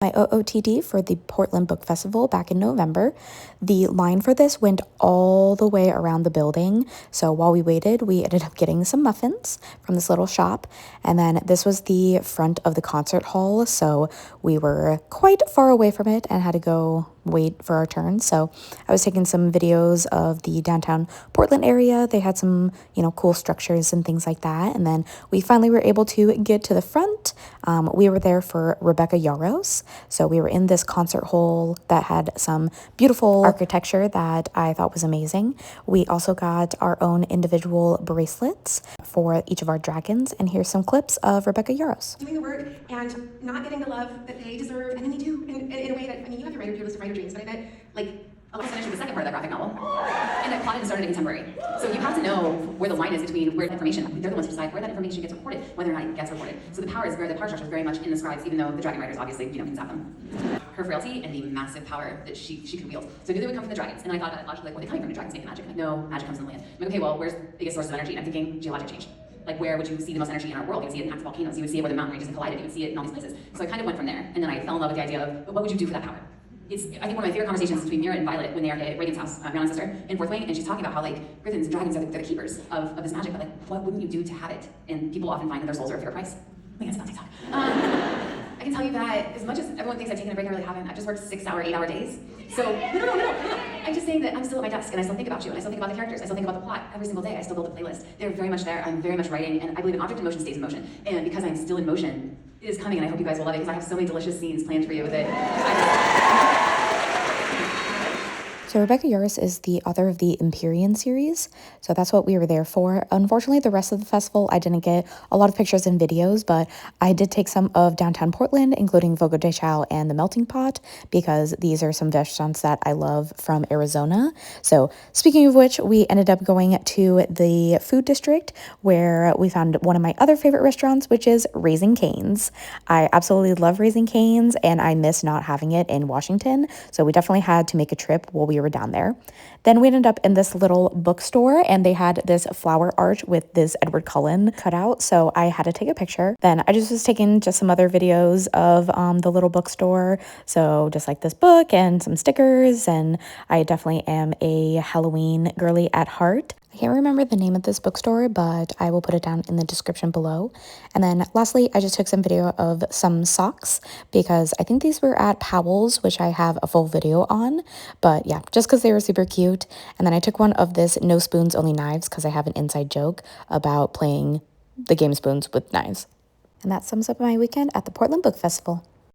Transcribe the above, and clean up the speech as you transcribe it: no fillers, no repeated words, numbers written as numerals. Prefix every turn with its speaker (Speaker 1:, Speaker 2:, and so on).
Speaker 1: My OOTD for the Portland Book Festival back in November. The line for this went all the way around the building. So while we waited, we ended up getting some muffins from this little shop. And then this was the front of the concert hall. So we were quite far away from it and had to go wait for our turn. So I was taking some videos of the downtown Portland area. They had some, cool structures and things like that. And then we finally were able to get to the front. We were there for Rebecca Yarros. So we were in this concert hall that had some beautiful architecture that I thought was amazing. We also got our own individual bracelets for each of our dragons. And here's some clips of Rebecca Yarros.
Speaker 2: Doing the work and not getting the love that they deserve, and then they do in a way that, you have your list of writer dreams, but I bet, a lot of finished with the second part of that graphic novel. And I plotted and started in contemporary. So you have to know where the line is between where information, they're the ones who decide where that information gets recorded, whether or not it gets recorded. So the power structure is very much in the scribes, even though the dragon writers obviously, can zap them. Her frailty and the massive power that she can wield. So I knew they would come from the dragons. And I thought about it logically, where are they coming from? The dragons make the magic. No, magic comes from the land. I'm like, okay, well, where's the biggest source of energy? And I'm thinking geologic change. Where would you see the most energy in our world? You would see it in active volcanoes. You would see it where the mountain ranges have collided. You would see it in all these places. So I kind of went from there. And then I fell in love with the idea of, what would you do for that power? It's, I think, one of my favorite conversations is between Mira and Violet when they are at Reagan's house, my own sister, in Fourth Wing, and she's talking about how, griffins and dragons are the keepers of this magic, but, what wouldn't you do to have it? And people often find that their souls are a fair price. I think that's about TikTok. I can tell you that as much as everyone thinks I've taken a break, I really haven't. I've just worked 6-hour, 8-hour days. So, no. I'm just saying that I'm still at my desk, and I still think about you, and I still think about the characters, I still think about the plot. Every single day, I still build a playlist. They're very much there. I'm very much writing, and I believe an object in motion stays in motion. And because I'm still in motion, it is coming, and I hope you guys will love it, because I have so many delicious scenes planned for you with it.
Speaker 1: So Rebecca Yarros is the author of the Empyrean series, so that's what we were there for. Unfortunately, the rest of the festival, I didn't get a lot of pictures and videos, but I did take some of downtown Portland, including Fogo de Chao and the Melting Pot, because these are some restaurants that I love from Arizona. So speaking of which, we ended up going to the food district, where we found one of my other favorite restaurants, which is Raising Cane's. I absolutely love Raising Cane's, and I miss not having it in Washington, so we definitely had to make a trip while we were down there. Then we ended up in this little bookstore, and they had this flower art with this Edward Cullen cut out, so I had to take a picture. Then I just was taking just some other videos of the little bookstore, so just like this book and some stickers, and I definitely am a Halloween girly at heart. I can't remember the name of this bookstore, but I will put it down in the description below. And then lastly, I just took some video of some socks, because I think these were at Powell's, which I have a full video on. But yeah, just because they were super cute. And then I took one of this No Spoons, Only Knives, because I have an inside joke about playing the game Spoons with knives. And that sums up my weekend at the Portland Book Festival.